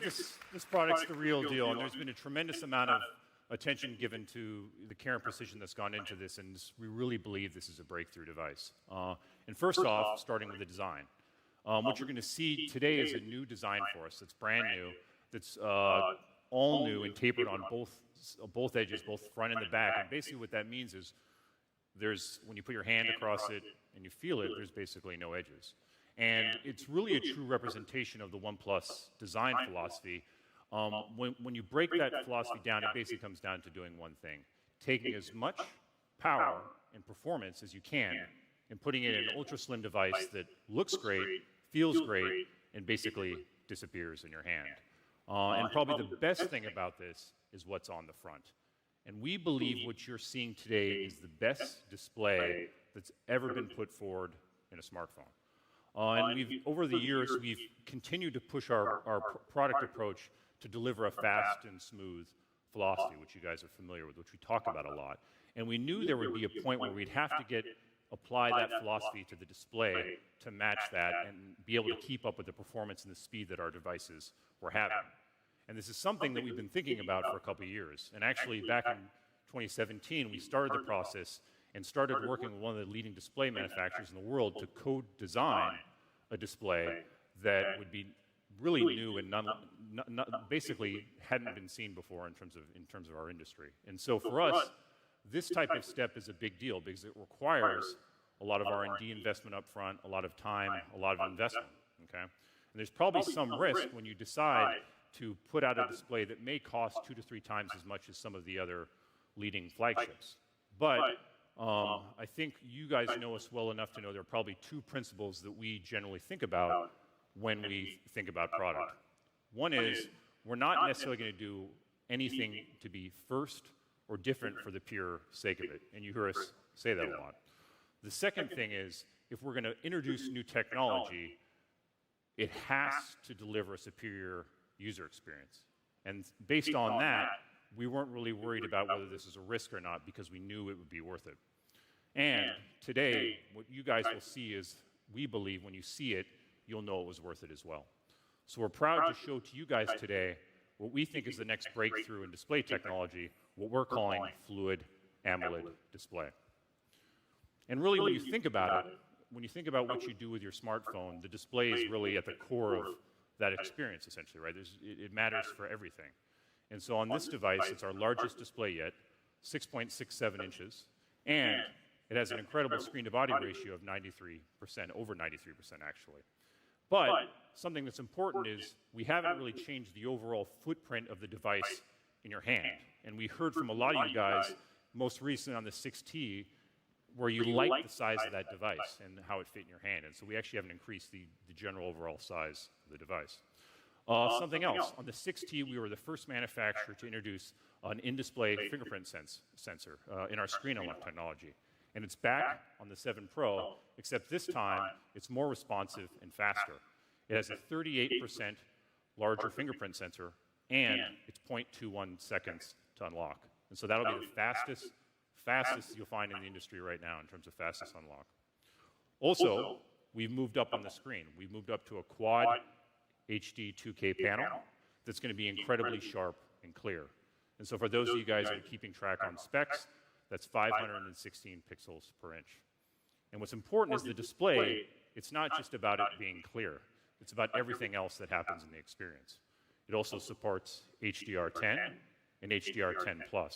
this product's the real deal, and there's been a tremendous amount of attention given to the care and precision that's gone into this, and we really believe this is a breakthrough device. And first off, starting with the design. What you're going to see today is a new design for us that's brand new, that's all new and tapered on both edges, both front and the back. And basically what that means is when you put your hand across it and you feel it, there's basically no edges. And it's really a true representation of the OnePlus design philosophy. When you break that philosophy down, it basically comes down to doing one thing: taking as much power and performance as you can and putting it in an ultra-slim device that looks great, feels great, and basically disappears in your hand. And probably the best thing about this is what's on the front. And we believe what you're seeing today is the best display that's ever been put forward in a smartphone. And over the years, we've continued to push our product approach to deliver a fast and smooth philosophy, which you guys are familiar with, which we talk about a lot. And we knew there would be a point where we'd have to apply that philosophy to the display to match that and be able to keep up with the performance and the speed that our devices were having. And this is something that we've been thinking about for a couple of years. And actually, back in 2017, we started the process and started working with one of the leading display manufacturers in the world to co-design a display that would be really new and basically hadn't been seen before in terms of our industry. And so for us, this type of step is a big deal because it requires a lot of R&D investment up front, a lot of time, a lot of investment, okay? And there's probably some risk when you decide to put out a display that may cost 2 to 3 times as much as some of the other leading flagships. But I think you guys know us well enough to know there are probably 2 principles that we generally think about when we think about product. One is we're not necessarily going to do anything to be first or different for the pure sake of it, and you hear us say that a lot. The second thing is, if we're going to introduce new technology, it has to deliver a superior user experience. And based on that, we weren't really worried about whether this is a risk or not because we knew it would be worth it. And today, what you guys will see is, we believe when you see it, you'll know it was worth it as well. So we're proud to show to you guys today what we think is the next breakthrough in display technology, what we're calling fluid AMOLED display. And really, when you think about it, when you think about what you do with your smartphone, the display is really at the core of that experience, essentially, right? It matters for everything. And so on this device, it's our largest display yet, 6.67 inches, and it has an incredible screen-to-body ratio of 93%, over 93% actually. But something that's important is we haven't really changed the overall footprint of the device in your hand. And we heard from a lot of you guys, most recently on the 6T, where you liked the size of that device and how it fit in your hand. And so we actually haven't increased the general overall size of the device. Something else, on the 6T, we were the first manufacturer to introduce an in-display fingerprint sensor in our screen unlock technology. And it's back on the 7 Pro, except this time it's more responsive and faster. It has a 38% larger fingerprint sensor, and it's 0.21 seconds to unlock. And so that'll be the fastest you'll find in the industry right now in terms of fastest unlock. Also, we've moved up on the screen. We've moved up to a quad HD 2K panel that's going to be incredibly sharp and clear. And so for those of you guys that are keeping track on specs, that's 516 pixels per inch. And what's important is the display, it's not just about it being clear. It's about everything else that happens in the experience. It also supports HDR10 and HDR10+. And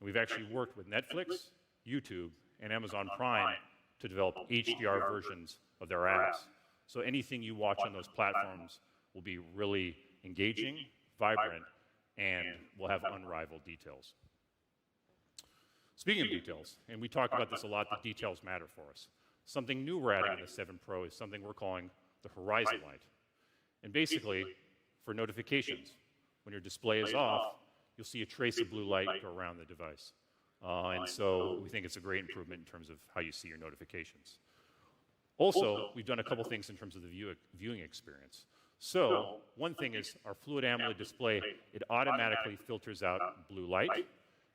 we've actually worked with Netflix, YouTube, and Amazon Prime to develop HDR versions of their apps. So anything you watch on those platforms will be really engaging, vibrant, and will have unrivaled details. Speaking of details, and we talk about this a lot, the details matter for us. Something new we're adding in the 7 Pro is something we're calling the horizon light. And basically, for notifications, when your display is off, you'll see a trace of blue light go around the device. And so we think it's a great improvement in terms of how you see your notifications. Also, we've done a couple things in terms of the viewing experience. So one thing is our fluid AMOLED display, it automatically filters out blue light.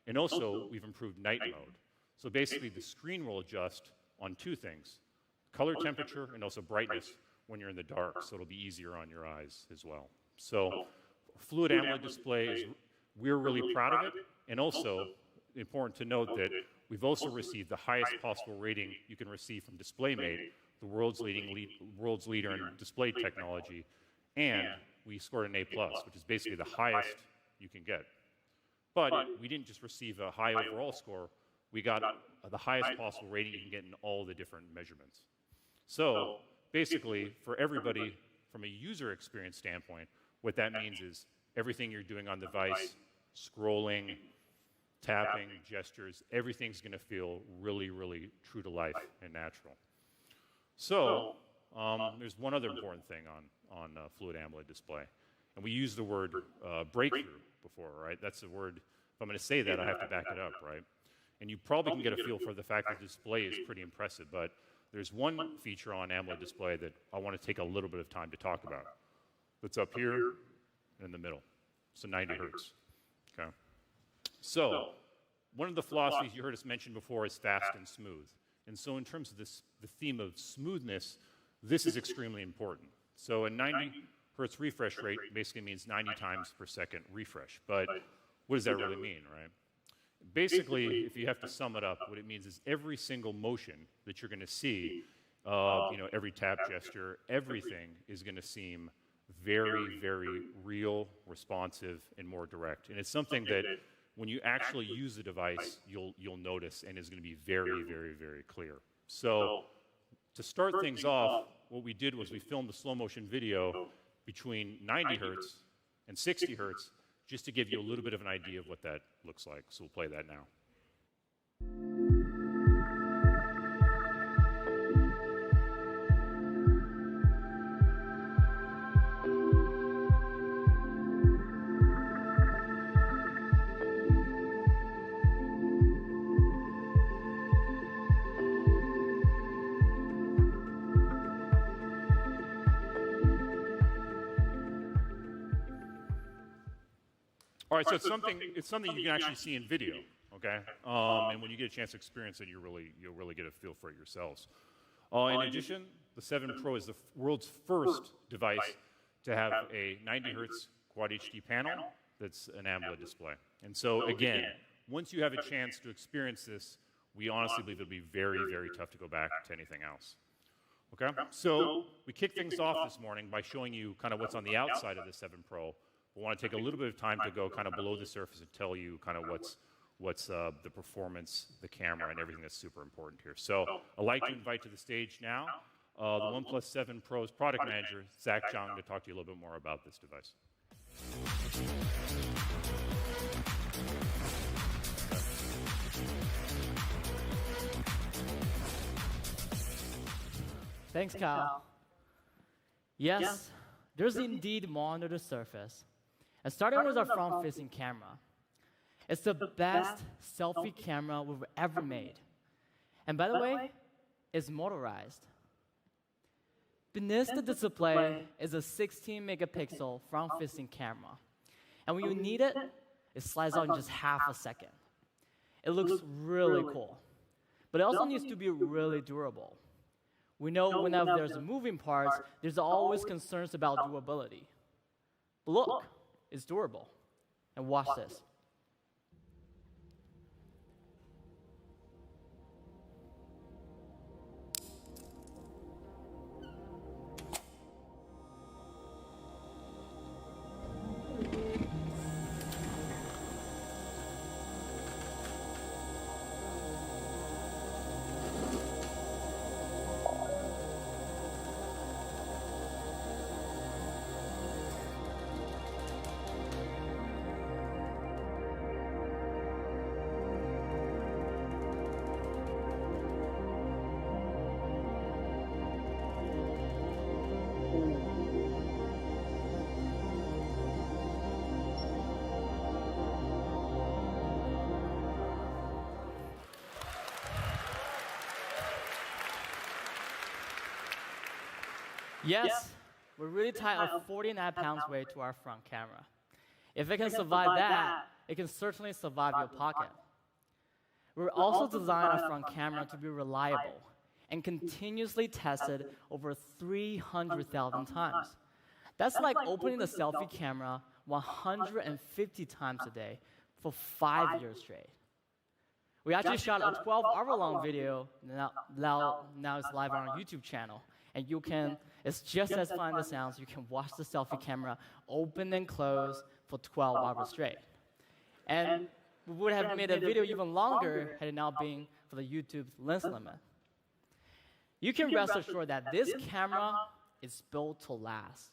And also, we've improved night mode. So basically, the screen will adjust on 2 things: color temperature and also brightness when you're in the dark, so it'll be easier on your eyes as well. So fluid AMOLED display is, we're really proud of it, and also important to note that we've also received the highest possible rating you can receive from DisplayMate, the world's leader in display technology, and we scored an A+, which is basically the highest you can get. But we didn't just receive a high overall score, we got the highest possible rating you can get in all the different measurements. So basically, for everybody, from a user experience standpoint, what that means is everything you're doing on the device, scrolling, tapping, gestures, everything's going to feel really, really true to life and natural. So there's one other important thing on fluid AMOLED display, and we use the word breakthrough before, right? That's the word. If I'm going to say that, I have to back it up, right? And you probably can get a feel for the fact that the display is pretty impressive, but there's one feature on AMOLED display that I want to take a little bit of time to talk about. That's up here in the middle. So 90 hertz. Okay. So one of the philosophies you heard us mention before is fast and smooth. And so in terms of this, the theme of smoothness, this is extremely important. So a 90 hertz refresh rate basically means 90 times per second refresh. But what does that really mean, right? Basically, if you have to sum it up, what it means is every single motion that you're going to see, every tap gesture, everything is going to seem very, very real, responsive, and more direct. And it's something that when you actually use the device, you'll notice and is going to be very, very, very clear. So to start things off, what we did was we filmed a slow motion video between 90 hertz and 60 hertz just to give you a little bit of an idea of what that looks like. So we'll play that now. All right, so it's something you can actually see in video, okay? And when you get a chance to experience it, you'll really get a feel for it yourselves. In addition, the 7 Pro is the world's first device to have a 90 hertz Quad HD panel that's an AMOLED display. And so again, once you have a chance to experience this, we honestly believe it'll be very, very tough to go back to anything else. Okay? So we kick things off this morning by showing you kind of what's on the outside of the 7 Pro. We want to take a little bit of time to go kind of below the surface and tell you kind of what's the performance, the camera, and everything that's super important here. So I'd like to invite to the stage now the OnePlus 7 Pro's product manager, Zach Zhang, to talk to you a little bit more about this device. Thanks, Kyle. Yes, there's indeed more under the surface. And starting with our front-facing camera. It's the best selfie camera we've ever made. And by the way, it's motorized. Beneath the display is a 16-megapixel front-facing camera. And when you need it, it slides out in just half a second. It looks really cool. But it also needs to be really durable. We know whenever there's moving parts, there's always concerns about durability. But look, it's durable. And watch this. Yes, we really tie a 49-pound weight to our front camera. If it can survive that, it can certainly survive your pocket. We're also designed our front camera to be reliable and continuously tested over 300,000 times. That's like opening the selfie camera 150 times a day for 5 years straight. We actually shot a 12-hour-long video, now it's live on our YouTube channel. And it's just as fun as it sounds. You can watch the selfie camera open and close for 12 hours straight. And we would have made a video even longer had it not been for the YouTube's lens limit. You can rest assured that this camera is built to last.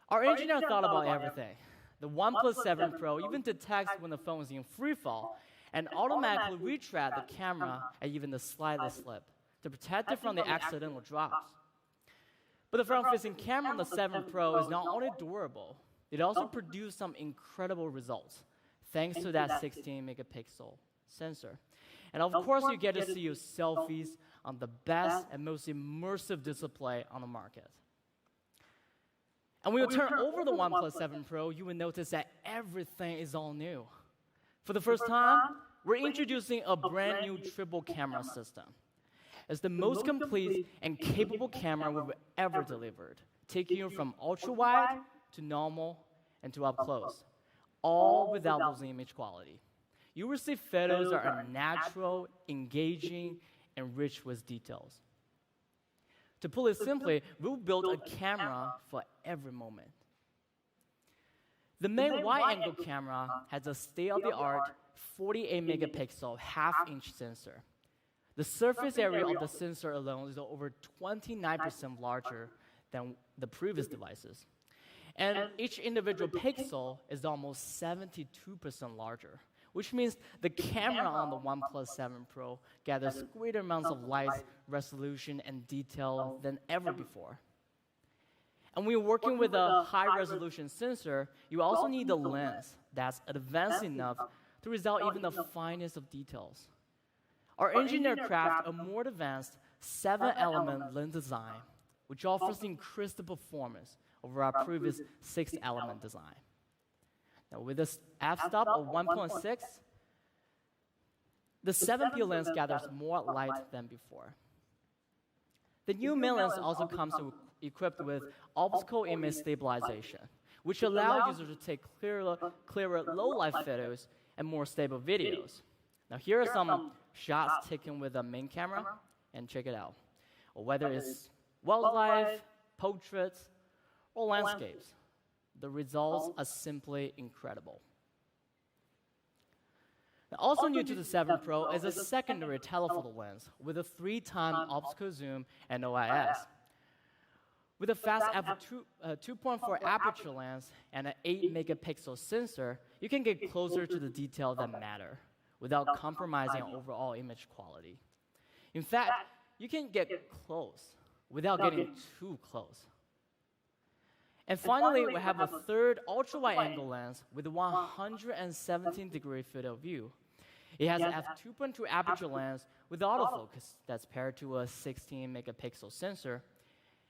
Our engineer thought about everything. The OnePlus 7 Pro even detects when the phone is in free fall and automatically retract the camera at even the slightest slip to protect it from the accidental drops. But the front-facing camera on the 7 Pro is not only durable, it also produced some incredible results thanks to that 16-megapixel sensor. And of course, you get to see your selfies on the best and most immersive display on the market. And when you turn over the OnePlus 7 Pro, you will notice that everything is all new. For the first time, we're introducing a brand new triple camera system. It's the most complete and capable camera we've ever delivered, taking you from ultra-wide to normal and to up close, all without losing image quality. You will see photos that are natural, engaging, and rich with details. To put it simply, we'll build a camera for every moment. The main wide-angle camera has a state-of-the-art 48-megapixel half-inch sensor. The surface area of the sensor alone is over 29% larger than the previous devices. And each individual pixel is almost 72% larger, which means the camera on the OnePlus 7 Pro gathers greater amounts of light, resolution, and detail than ever before. And when you're working with a high-resolution sensor, you also need a lens that's advanced enough to resolve even the finest of details. Our engineer crafted a more advanced 7-element lens design, which offers increased performance over our previous 6-element design. Now, with this f-stop of 1.6, the 7P lens gathers more light than before. The new main lens also comes equipped with optical image stabilization, which allows users to take clearer low-light photos and more stable videos. Now, here are some shots taken with the main camera, and check it out. Whether it's wildlife, portraits, or landscapes, the results are simply incredible. Now, also new to the 7 Pro is a secondary telephoto lens with a 3-time optical zoom and OIS. With a fast f2.4 aperture lens and an 8-megapixel sensor, you can get closer to the detail that matter without compromising on overall image quality. In fact, you can get close without getting too close. And finally, we have a third ultra-wide-angle lens with a 117-degree field of view. It has an f2.2 aperture lens with autofocus that's paired to a 16-megapixel sensor.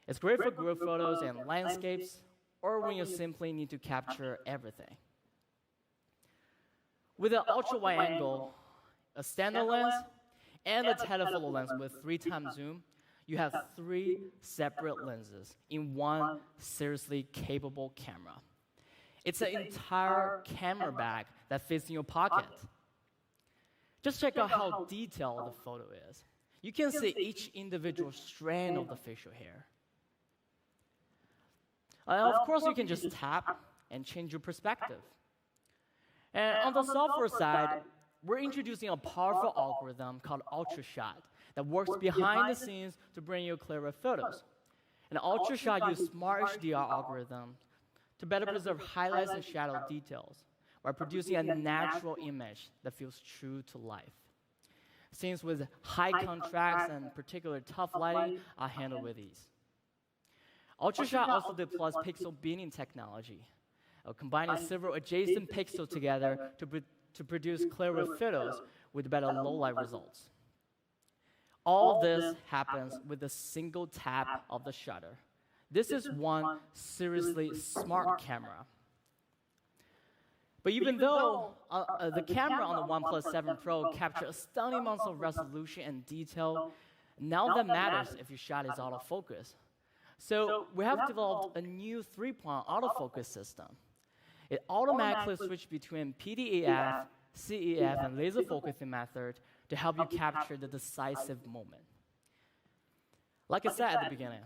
It's great for group photos and landscapes, or when you simply need to capture everything. With an ultra-wide angle, a standard lens, and a telephoto lens with 3-time zoom, you have 3 separate lenses in one seriously capable camera. It's an entire camera bag that fits in your pocket. Just check out how detailed the photo is. You can see each individual strand of the facial hair. Of course, you can just tap and change your perspective. And on the software side, we're introducing a powerful algorithm called UltraShot that works behind the scenes to bring you clearer photos. And UltraShot uses smart HDR algorithm to better preserve highlights and shadow details while producing a natural image that feels true to life. Scenes with high contrast and particularly tough lighting are handled with ease. UltraShot also deploys pixel binning technology, combining several adjacent pixels together to produce clearer photos with better low-light results. All this happens with a single tap of the shutter. This is one seriously smart camera. But even though the camera on the OnePlus 7 Pro captures stunning amounts of resolution and detail, now that matters if your shot is out of focus. So we have developed a new 3-point autofocus system. It automatically switches between PDAF, CEF, and laser focusing method to help you capture the decisive moment. Like I said at the beginning,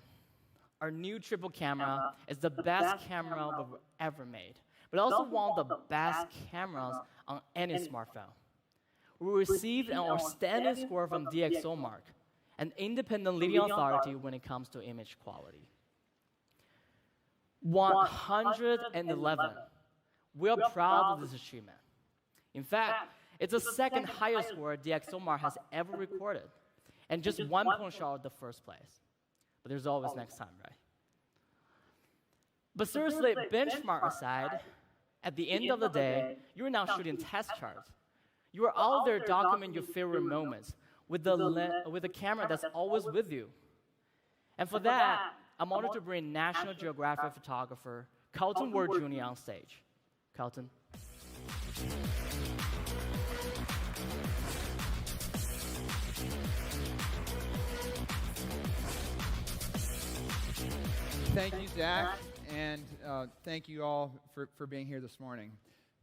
our new triple camera is the best camera we've ever made, but also one of the best cameras on any smartphone. We received an outstanding score from DxOMark, an independent leading authority when it comes to image quality. 111. We are proud of this achievement. In fact, it's the second highest score DxOMark has ever recorded, and just 1 point short of the first place. But there's always next time, right? But seriously, benchmark aside, at the end of the day, you're now shooting test charts. You are out there documenting your favorite moments with the camera that's always with you. And for that, I'm honored to bring National Geographic photographer Carlton Ward Jr. on stage. Carlton. Thank you, Zach, and thank you all for being here this morning.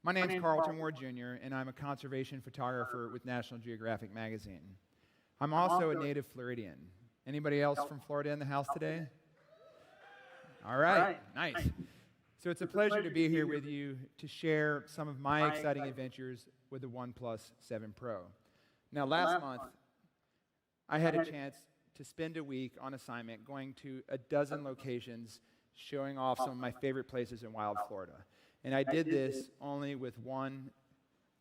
My name is Carlton Ward Jr., and I'm a conservation photographer with National Geographic magazine. I'm also a native Floridian. Anybody else from Florida in the house today? All right, nice. So it's a pleasure to be here with you to share some of my exciting adventures with the OnePlus 7 Pro. Now, last month, I had a chance to spend a week on assignment going to a dozen locations showing off some of my favorite places in wild Florida. And I did this only with one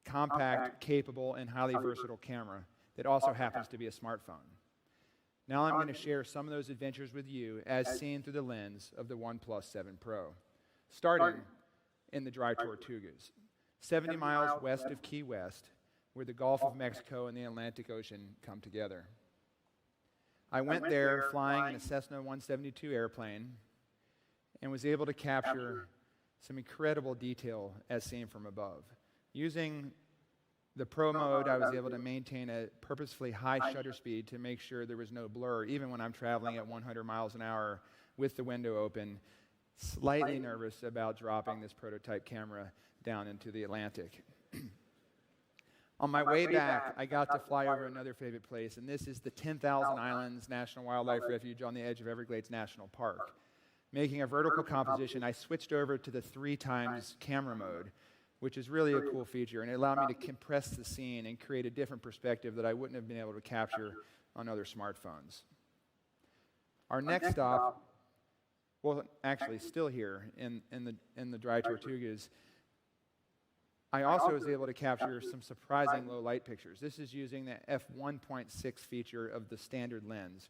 compact, capable, and highly versatile camera that also happens to be a smartphone. Now I'm going to share some of those adventures with you as seen through the lens of the OnePlus 7 Pro, starting in the Dry Tortugas, 70 miles west of Key West, where the Gulf of Mexico and the Atlantic Ocean come together. I went there flying in a Cessna 172 airplane and was able to capture some incredible detail as seen from above. Using the Pro mode, I was able to maintain a purposefully high shutter speed to make sure there was no blur, even when I'm traveling at 100 miles an hour with the window open, slightly nervous about dropping this prototype camera down into the Atlantic. On my way back, I got to fly over another favorite place, and this is the 10,000 Islands National Wildlife Refuge on the edge of Everglades National Park. Making a vertical composition, I switched over to the 3x camera mode, which is really a cool feature, and it allowed me to compress the scene and create a different perspective that I wouldn't have been able to capture on other smartphones. Our next stop, well, actually still here in the Dry Tortugas, I also was able to capture some surprising low light pictures. This is using the f1.6 feature of the standard lens.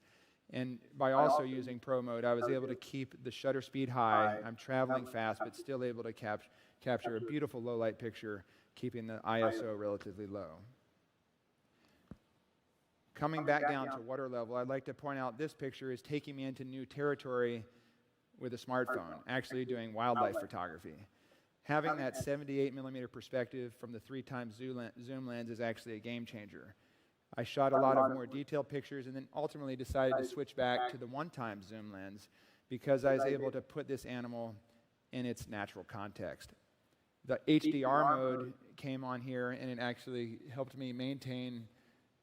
And by also using Pro mode, I was able to keep the shutter speed high. I'm traveling fast, but still able to capture a beautiful low light picture, keeping the ISO relatively low. Coming back down to water level, I'd like to point out this picture is taking me into new territory with a smartphone, actually doing wildlife photography. Having that 78mm perspective from the 3x zoom lens is actually a game changer. I shot a lot of more detailed pictures and then ultimately decided to switch back to the 1x zoom lens because I was able to put this animal in its natural context. The HDR mode came on here and it actually helped me maintain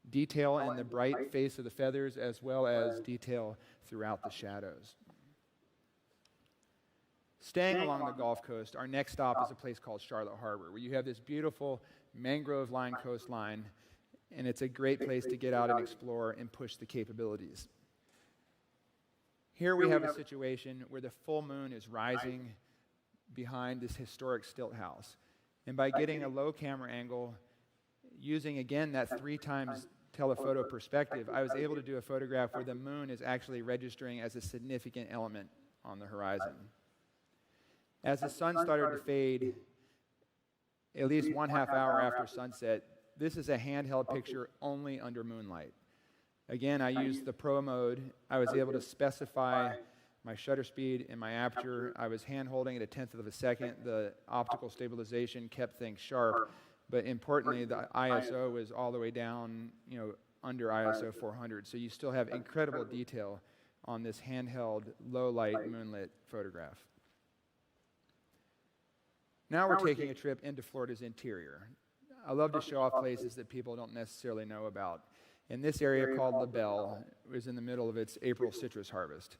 detail in the bright face of the feathers as well as detail throughout the shadows. Staying along the Gulf Coast, our next stop is a place called Charlotte Harbor, where you have this beautiful mangrove-lined coastline, and it's a great place to get out and explore and push the capabilities. Here we have a situation where the full moon is rising behind this historic stilt house. And by getting a low camera angle, using again that 3x telephoto perspective, I was able to do a photograph where the moon is actually registering as a significant element on the horizon. As the sun started to fade, at least 1/2 hour after sunset, this is a handheld picture only under moonlight. Again, I used the Pro mode. I was able to specify my shutter speed and my aperture. I was hand-holding at 1/10 of a second. The optical stabilization kept things sharp, but importantly, the ISO was all the way down, under ISO 400. So you still have incredible detail on this handheld, low-light, moonlit photograph. Now we're taking a trip into Florida's interior. I love to show off places that people don't necessarily know about. In this area called La Belle, it was in the middle of its April citrus harvest.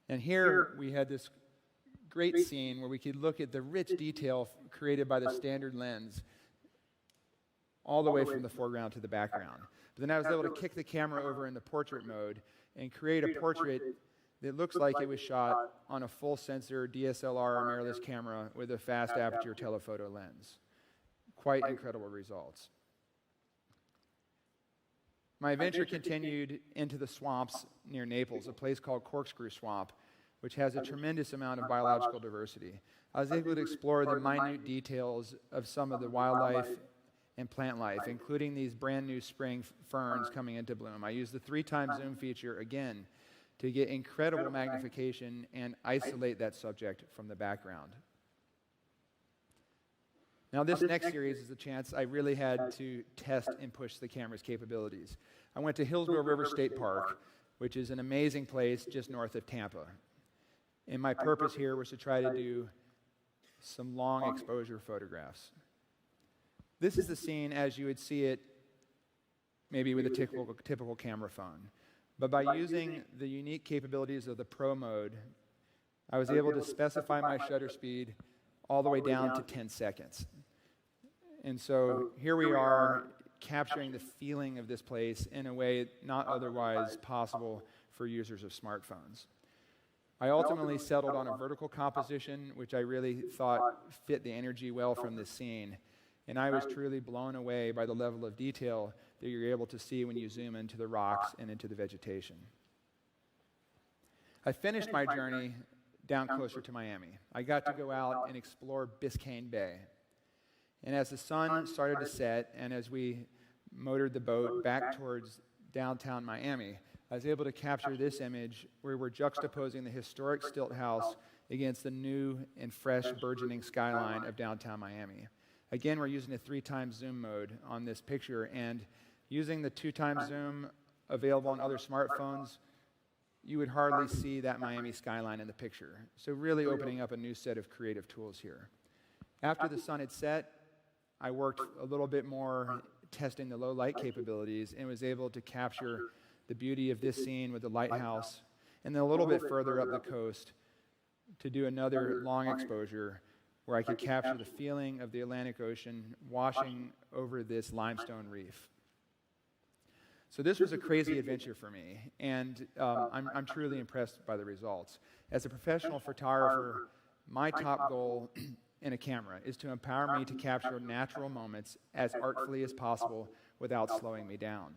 And here we had this great scene where we could look at the rich detail created by the standard lens all the way from the foreground to the background. But then I was able to kick the camera over into portrait mode and create a portrait that looks like it was shot on a full sensor DSLR or mirrorless camera with a fast aperture telephoto lens. Quite incredible results. My adventure continued into the swamps near Naples, a place called Corkscrew Swamp, which has a tremendous amount of biological diversity. I was able to explore the minute details of some of the wildlife and plant life, including these brand new spring ferns coming into bloom. I used the 3x zoom feature again to get incredible magnification and isolate that subject from the background. Now this next series is the chance I really had to test and push the camera's capabilities. I went to Hillsborough River State Park, which is an amazing place just north of Tampa. And my purpose here was to try to do some long exposure photographs. This is the scene as you would see it maybe with a typical camera phone. But by using the unique capabilities of the Pro mode, I was able to specify my shutter speed all the way down to 10 seconds. And so here we are capturing the feeling of this place in a way not otherwise possible for users of smartphones. I ultimately settled on a vertical composition, which I really thought fit the energy well from this scene. And I was truly blown away by the level of detail that you're able to see when you zoom into the rocks and into the vegetation. I finished my journey down closer to Miami. I got to go out and explore Biscayne Bay. And as the sun started to set, and as we motored the boat back towards downtown Miami, I was able to capture this image where we're juxtaposing the historic stilt house against the new and fresh burgeoning skyline of downtown Miami. Again, we're using a 3x zoom mode on this picture, and using the 2x zoom available on other smartphones, you would hardly see that Miami skyline in the picture. So really opening up a new set of creative tools here. After the sun had set, I worked a little bit more testing the low light capabilities and was able to capture the beauty of this scene with the lighthouse, and then a little bit further up the coast to do another long exposure where I could capture the feeling of the Atlantic Ocean washing over this limestone reef. So this was a crazy adventure for me, and I'm truly impressed by the results. As a professional photographer, my top goal in a camera is to empower me to capture natural moments as artfully as possible without slowing me down.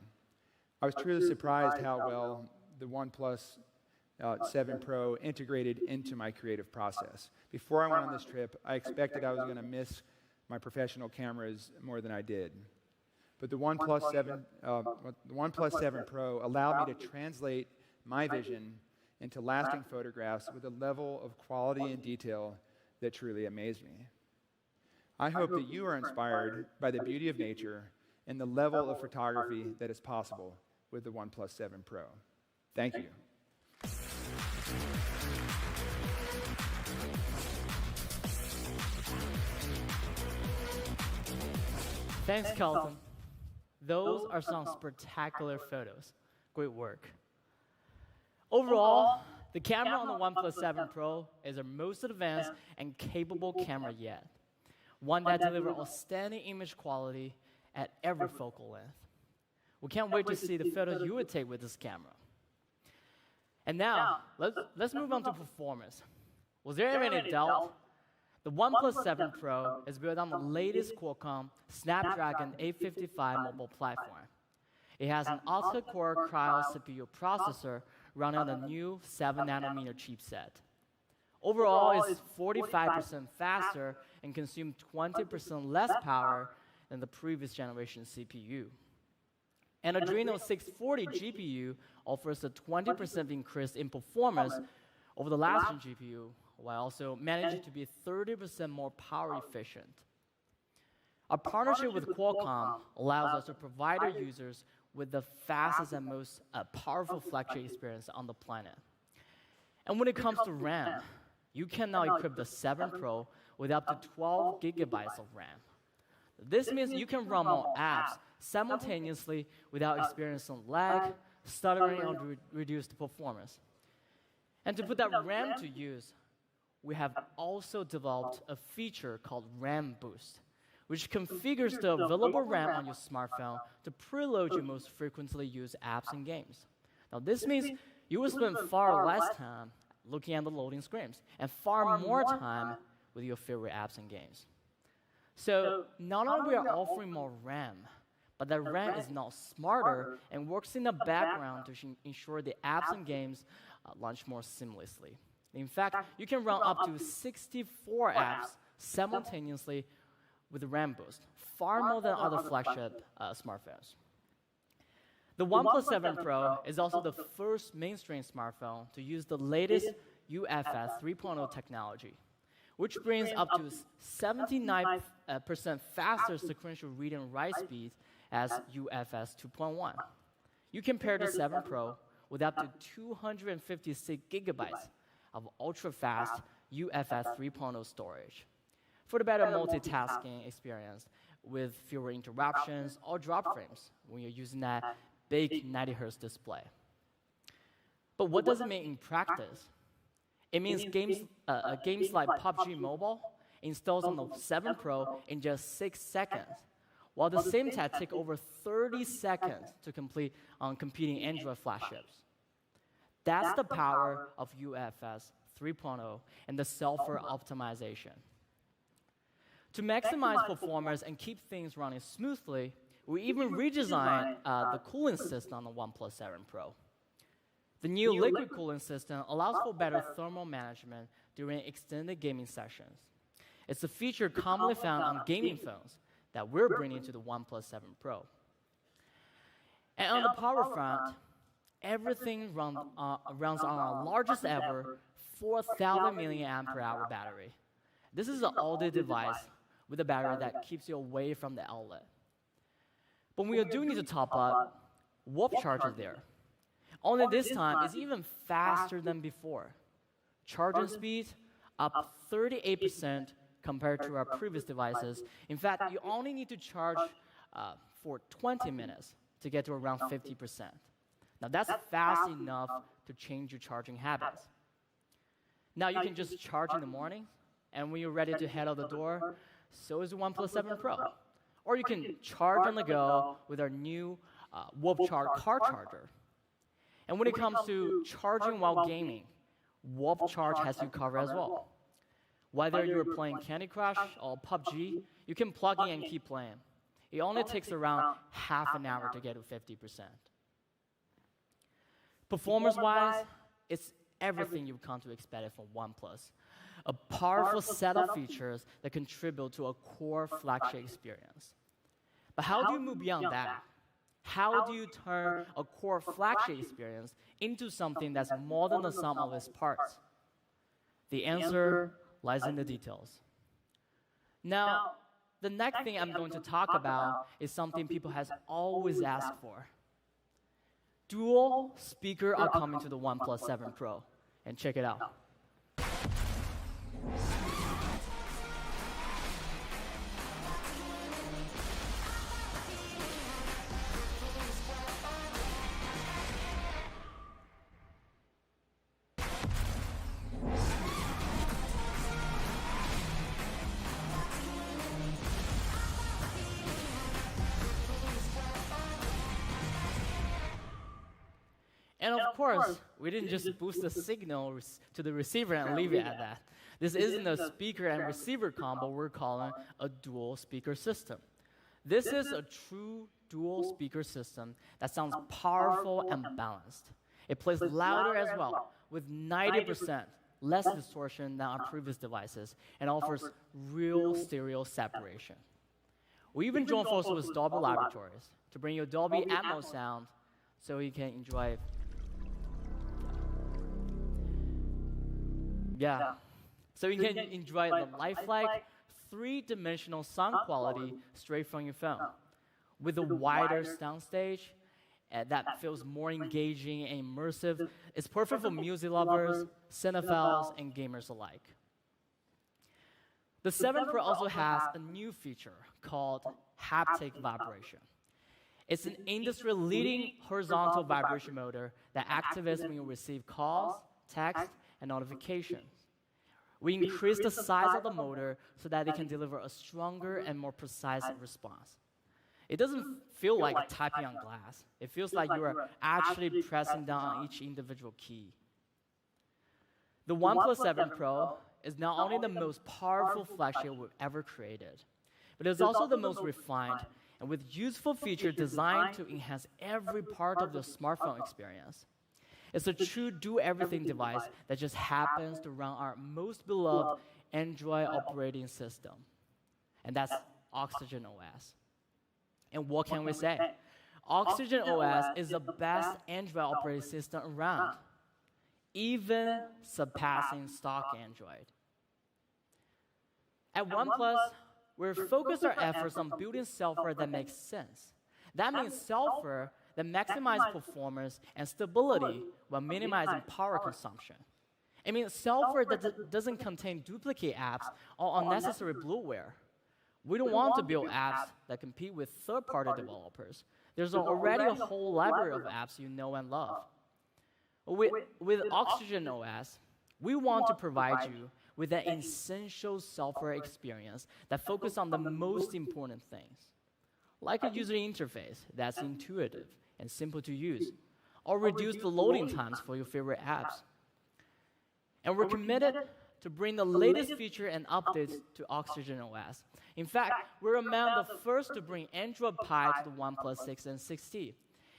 I was truly surprised how well the OnePlus 7 Pro integrated into my creative process. Before I went on this trip, I expected I was going to miss my professional cameras more than I did. But the OnePlus 7 Pro allowed me to translate my vision into lasting photographs with a level of quality and detail that truly amazed me. I hope that you are inspired by the beauty of nature and the level of photography that is possible with the OnePlus 7 Pro. Thank you. Thanks, Kelton. Those are some spectacular photos. Great work. Overall, the camera on the OnePlus 7 Pro is our most advanced and capable camera yet. One that delivers outstanding image quality at every focal length. We can't wait to see the photos you would take with this camera. And now, let's move on to performance. Was there ever any doubt? The OnePlus 7 Pro is built on the latest Qualcomm Snapdragon 855 mobile platform. It has an octa-core Cryo CPU processor running on the new 7nm chipset. Overall, it's 45% faster and consumes 20% less power than the previous generation CPU. An Adreno 640 GPU offers a 20% increase in performance over the last gen GPU, while also managing to be 30% more power efficient. Our partnership with Qualcomm allows us to provide our users with the fastest and most powerful flagship experience on the planet. And when it comes to RAM, you can now equip the 7 Pro with up to 12 gigabytes of RAM. This means you can run more apps simultaneously without experiencing lag, stuttering, or reduced performance. And to put that RAM to use, we have also developed a feature called RAM Boost, which configures the available RAM on your smartphone to preload your most frequently used apps and games. Now, this means you will spend far less time looking at the loading screens and far more time with your favorite apps and games. So, not only are we offering more RAM, but that RAM is now smarter and works in the background to ensure the apps and games launch more seamlessly. In fact, you can run up to 64 apps simultaneously with RAM Boost, far more than other flagship smartphones. The OnePlus 7 Pro is also the first mainstream smartphone to use the latest UFS 3.0 technology, which brings up to 79% faster sequential read and write speeds as UFS 2.1. You can pair the 7 Pro with up to 256 gigabytes of ultra-fast UFS 3.0 storage for the better multitasking experience with fewer interruptions or drop frames when you're using that big 90 Hz display. But what does it mean in practice? It means games like PUBG Mobile installs on the 7 Pro in just 6 seconds, while the same test takes over 30 seconds to complete on competing Android flagships. That's the power of UFS 3.0 and the software optimization. To maximize performance and keep things running smoothly, we even redesigned the cooling system on the OnePlus 7 Pro. The new liquid cooling system allows for better thermal management during extended gaming sessions. It's a feature commonly found on gaming phones that we're bringing to the OnePlus 7 Pro. And on the power front, everything runs on our largest ever 4,000 mAh battery. This is an all-day device with a battery that keeps you away from the outlet. But when you do need to top up, Warp Charge is there. Only this time, it's even faster than before. Charging speed up 38% compared to our previous devices. In fact, you only need to charge for 20 minutes to get to around 50%. Now, that's fast enough to change your charging habits. Now, you can just charge in the morning, and when you're ready to head out the door, so is the OnePlus 7 Pro. Or you can charge on the go with our new Warp Charge car charger. And when it comes to charging while gaming, Warp Charge has you covered as well. Whether you're playing Candy Crush or PUBG, you can plug in and keep playing. It only takes around half an hour to get to 50%. Performance-wise, it's everything you've come to expect from OnePlus. A powerful set of features that contribute to a core flagship experience. But how do you move beyond that? How do you turn a core flagship experience into something that's more than the sum of its parts? The answer lies in the details. Now, the next thing I'm going to talk about is something people have always asked for. Dual speakers are coming to the OnePlus 7 Pro. And check it out. And of course, we didn't just boost the signal to the receiver and leave it at that. This isn't a speaker and receiver combo we're calling a dual speaker system. This is a true dual speaker system that sounds powerful and balanced. It plays louder as well, with 90% less distortion than our previous devices, and offers real stereo separation. We even joined forces with Dolby Laboratories to bring you Dolby Atmos sound so you can enjoy. So you can enjoy the lifelike, three-dimensional sound quality straight from your phone, with a wider soundstage that feels more engaging and immersive. It's perfect for music lovers, cinephiles, and gamers alike. The 7 Pro also has a new feature called haptic vibration. It's an industry-leading horizontal vibration motor that activates when you receive calls, text, and notifications. We increase the size of the motor so that it can deliver a stronger and more precise response. It doesn't feel like typing on glass. It feels like you are actually pressing down on each individual key. The OnePlus 7 Pro is not only the most powerful flagship we've ever created, but it's also the most refined and with useful features designed to enhance every part of the smartphone experience. It's a true do-everything device that just happens to run our most beloved Android operating system, and that's Oxygen OS. And what can we say? Oxygen OS is the best Android operating system around, even surpassing stock Android. At OnePlus, we're focused our efforts on building software that makes sense. That means software that maximizes performance and stability while minimizing power consumption. It means software that doesn't contain duplicate apps or unnecessary bloatware. We don't want to build apps that compete with third-party developers. There's already a whole library of apps you know and love. With Oxygen OS, we want to provide you with an essential software experience that focuses on the most important things, like a user interface that's intuitive and simple to use, or reduce the loading times for your favorite apps. And we're committed to bring the latest feature and updates to Oxygen OS. In fact, we're among the first to bring Android Pie to the OnePlus 6 and 6T.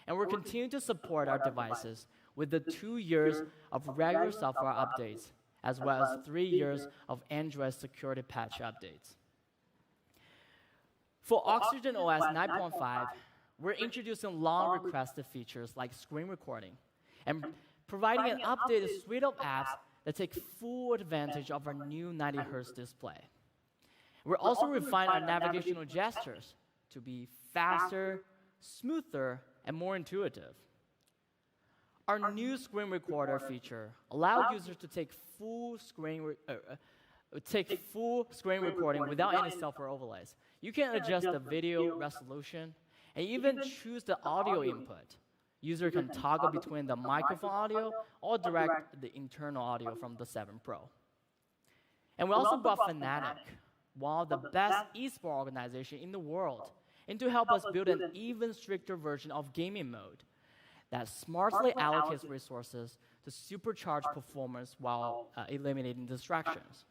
And we're continuing to support our devices with the 2 years of regular software updates, as well as 3 years of Android security patch updates. For Oxygen OS 9.5, we're introducing long-requested features like screen recording and providing an updated suite of apps that take full advantage of our new 90 Hz display. We're also refining our navigational gestures to be faster, smoother, and more intuitive. Our new screen recorder feature allows users to take full screen recording without any software overlays. You can adjust the video resolution and even choose the audio input. User can toggle between the microphone audio or direct the internal audio from the 7 Pro. And we also brought Fnatic, one of the best esports organizations in the world, in to help us build an even stricter version of gaming mode that smartly allocates resources to supercharge performance while eliminating distractions.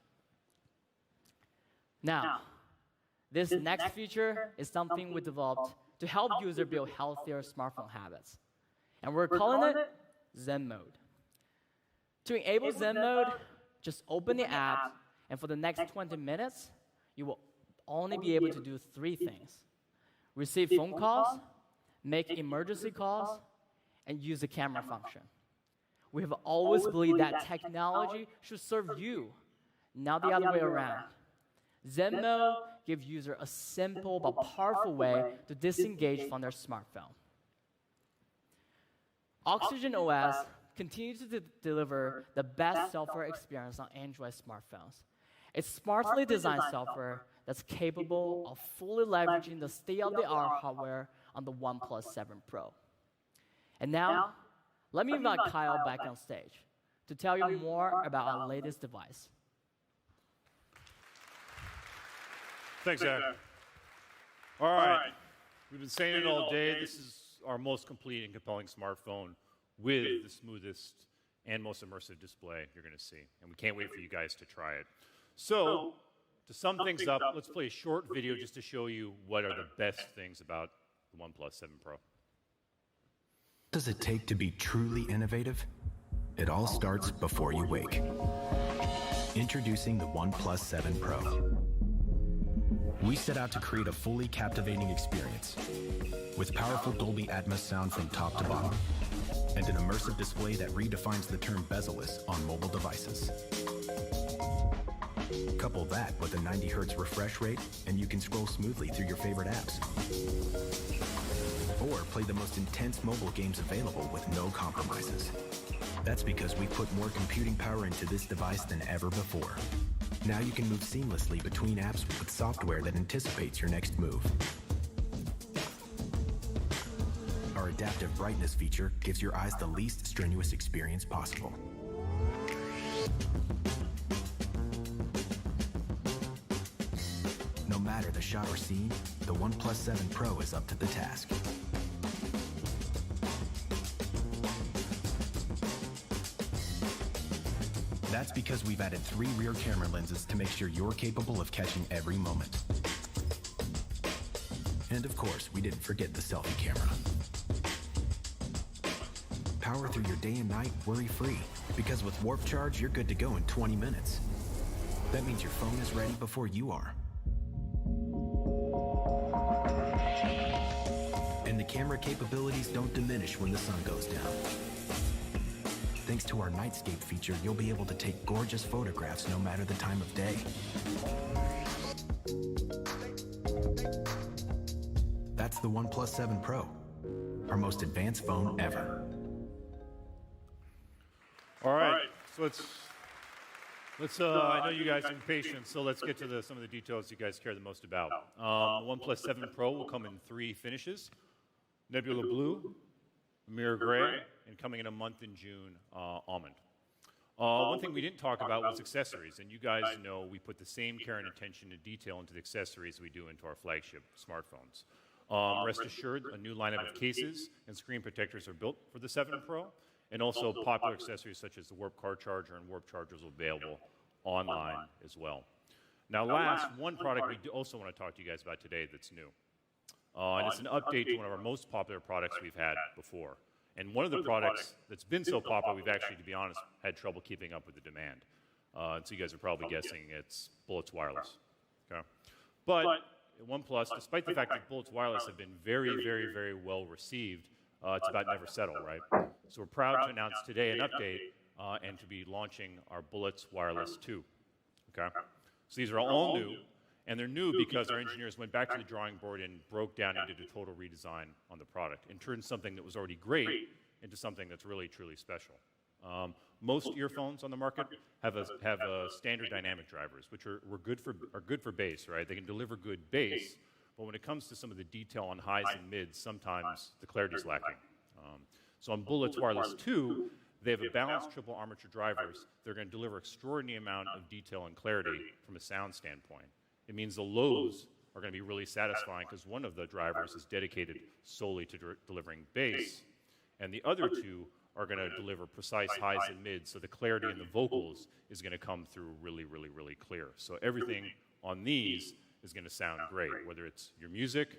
Now, this next feature is something we developed to help users build healthier smartphone habits. And we're calling it Zen Mode. To enable Zen Mode, just open the app, and for the next 20 minutes, you will only be able to do 3 things: receive phone calls, make emergency calls, and use the camera function. We have always believed that technology should serve you, not the other way around. Zen Mode gives users a simple but powerful way to disengage from their smartphone. Oxygen OS continues to deliver the best software experience on Android smartphones. It's smartly designed software that's capable of fully leveraging the state-of-the-art hardware on the OnePlus 7 Pro. And now, let me invite Kyle back on stage to tell you more about our latest device. Thanks, Zach. All right. We've been saying it all day. This is our most complete and compelling smartphone with the smoothest and most immersive display you're going to see. And we can't wait for you guys to try it. So, to sum things up, let's play a short video just to show you what are the best things about the OnePlus 7 Pro. What does it take to be truly innovative? It all starts before you wake. Introducing the OnePlus 7 Pro. We set out to create a fully captivating experience with powerful Dolby Atmos sound from top to bottom and an immersive display that redefines the term bezel-less on mobile devices. Couple that with a 90 Hz refresh rate and you can scroll smoothly through your favorite apps. or play the most intense mobile games available with no compromises. That's because we put more computing power into this device than ever before. Now you can move seamlessly between apps with software that anticipates your next move. Our adaptive brightness feature gives your eyes the least strenuous experience possible. No matter the shot or scene, the OnePlus 7 Pro is up to the task. That's because we've added 3 rear camera lenses to make sure you're capable of catching every moment. And of course, we didn't forget the selfie camera. Power through your day and night worry-free, because with Warp Charge, you're good to go in 20 minutes. That means your phone is ready before you are. And the camera capabilities don't diminish when the sun goes down. Thanks to our Nightscape feature, you'll be able to take gorgeous photographs no matter the time of day. That's the OnePlus 7 Pro, our most advanced phone ever. All right, so let's I know you guys are impatient, so let's get to some of the details you guys care the most about. The OnePlus 7 Pro will come in 3 finishes: Nebula Blue, Mirror Gray, and coming in a month in June, Almond. One thing we didn't talk about was accessories, and you guys know we put the same care and attention to detail into the accessories we do into our flagship smartphones. Rest assured, a new lineup of cases and screen protectors are built for the 7 Pro, and also popular accessories such as the Warp Car Charger and Warp Chargers will be available online as well. Now last, one product we also want to talk to you guys about today that's new. And it's an update to one of our most popular products we've had before. And one of the products that's been so popular, we've actually, to be honest, had trouble keeping up with the demand. So you guys are probably guessing it's Bullets Wireless. Okay? But OnePlus, despite the fact that Bullets Wireless have been very, very, very well received, it's about never settle, right? So we're proud to announce today an update and to be launching our Bullets Wireless 2. Okay? So these are all new. And they're new because our engineers went back to the drawing board and broke down and did a total redesign on the product and turned something that was already great into something that's really, truly special. Most earphones on the market have standard dynamic drivers, which are good for bass, right? They can deliver good bass, but when it comes to some of the detail on highs and mids, sometimes the clarity is lacking. So on Bullets Wireless 2, they have a balanced triple armature drivers. They're going to deliver extraordinary amount of detail and clarity from a sound standpoint. It means the lows are going to be really satisfying because one of the drivers is dedicated solely to delivering bass, and the other 2 are going to deliver precise highs and mids, so the clarity in the vocals is going to come through really, really, really clear. So everything on these is going to sound great, whether it's your music,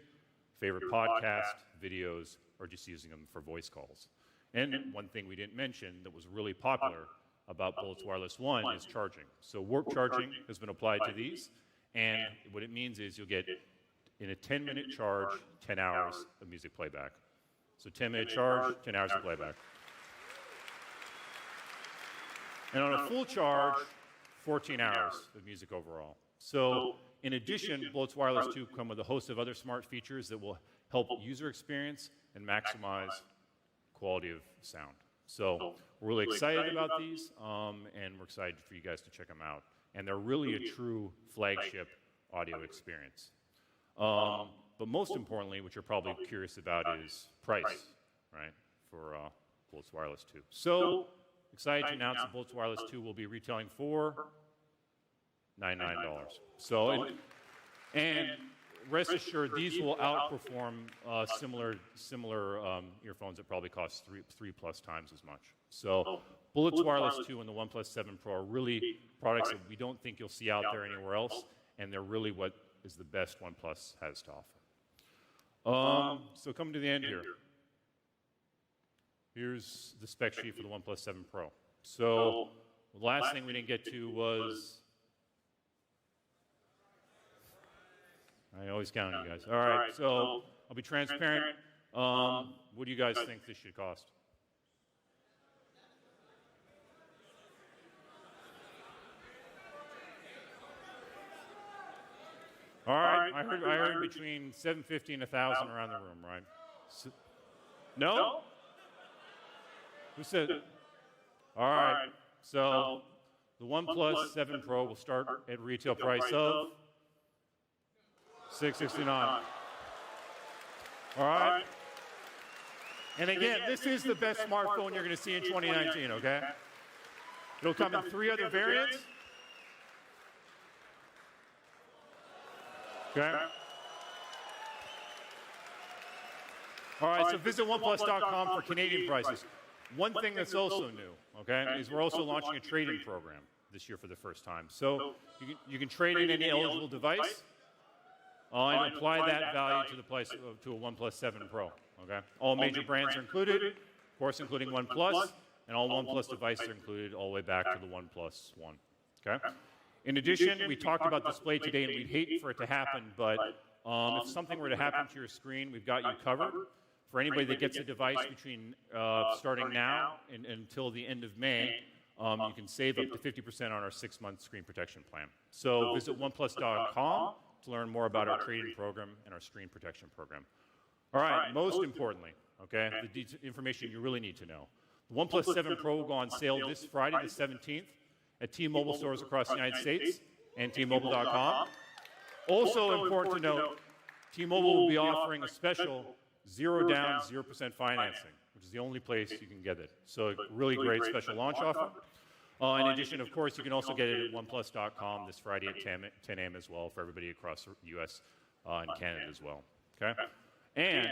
favorite podcast, videos, or just using them for voice calls. And one thing we didn't mention that was really popular about Bullets Wireless 1 is charging. So warp charging has been applied to these. And what it means is you'll get, in a 10-minute charge, 10 hours of music playback. So 10-minute charge, 10 hours of playback. And on a full charge, 14 hours of music overall. So in addition, Bullets Wireless 2 come with a host of other smart features that will help user experience and maximize quality of sound. So we're really excited about these, and we're excited for you guys to check them out. And they're really a true flagship audio experience. But most importantly, what you're probably curious about is price, right, for Bullets Wireless 2. So excited to announce that Bullets Wireless 2 will be retailing for $99. So, and rest assured, these will outperform similar earphones that probably cost three plus times as much. So Bullets Wireless 2 and the OnePlus 7 Pro are really products that we don't think you'll see out there anywhere else, and they're really what is the best OnePlus has to offer. So coming to the end here. Here's the spec sheet for the OnePlus 7 Pro. So the last thing we didn't get to was... I always count on you guys. All right, so I'll be transparent. What do you guys think this should cost? All right, I heard between $750 and $1,000 around the room, right? No? Who said? All right. So the OnePlus 7 Pro will start at retail price of $669. All right. And again, this is the best smartphone you're going to see in 2019, okay? It'll come in 3 other variants. Okay? All right, so visit OnePlus.com for Canadian prices. One thing that's also new, okay, is we're also launching a trade-in program this year for the first time. So you can trade in any eligible device and apply that value to the price to a OnePlus 7 Pro. Okay, all major brands are included, of course, including OnePlus, and all OnePlus devices are included all the way back to the OnePlus One. Okay. In addition, we talked about display today, and we'd hate for it to happen, but if something were to happen to your screen, we've got you covered. For anybody that gets a device between starting now and until the end of May, you can save up to 50% on our 6-month screen protection plan. So visit OnePlus.com to learn more about our trade-in program and our screen protection program. All right, most importantly, okay, the information you really need to know. The OnePlus 7 Pro will go on sale this Friday, the 17th, at T-Mobile stores across the United States and T-Mobile.com. Also important to note, T-Mobile will be offering a special 0 down, 0% financing, which is the only place you can get it. So a really great special launch offer. In addition, of course, you can also get it at OnePlus.com this Friday at 10 a.m. as well for everybody across the U.S. And Canada as well. Okay? And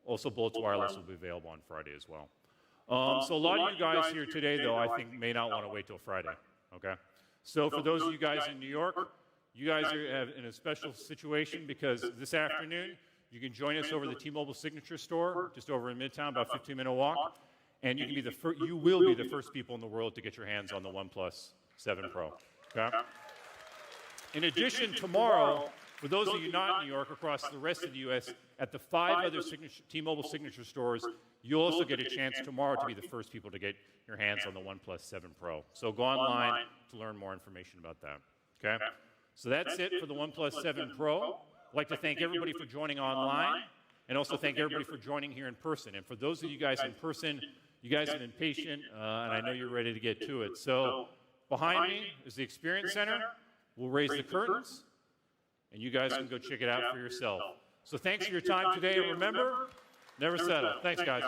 also Bullets Wireless will be available on Friday as well. So a lot of you guys here today, though, I think may not want to wait till Friday. Okay? So for those of you guys in New York, you guys are in a special situation because this afternoon, you can join us over the T-Mobile Signature Store, just over in Midtown, about a 15-minute walk, and you can be you will be the first people in the world to get your hands on the OnePlus 7 Pro. Okay? In addition, tomorrow, for those of you not in New York, across the rest of the U.S., at the 5 other T-Mobile Signature stores, you'll also get a chance tomorrow to be the first people to get your hands on the OnePlus 7 Pro. So go online to learn more information about that. Okay? So that's it for the OnePlus 7 Pro. I'd like to thank everybody for joining online, and also thank everybody for joining here in person. And for those of you guys in person, you guys have been patient, and I know you're ready to get to it. So behind me is the Experience Center. We'll raise the curtains, and you guys can go check it out for yourself. So thanks for your time today, and remember, never settle. Thanks, guys.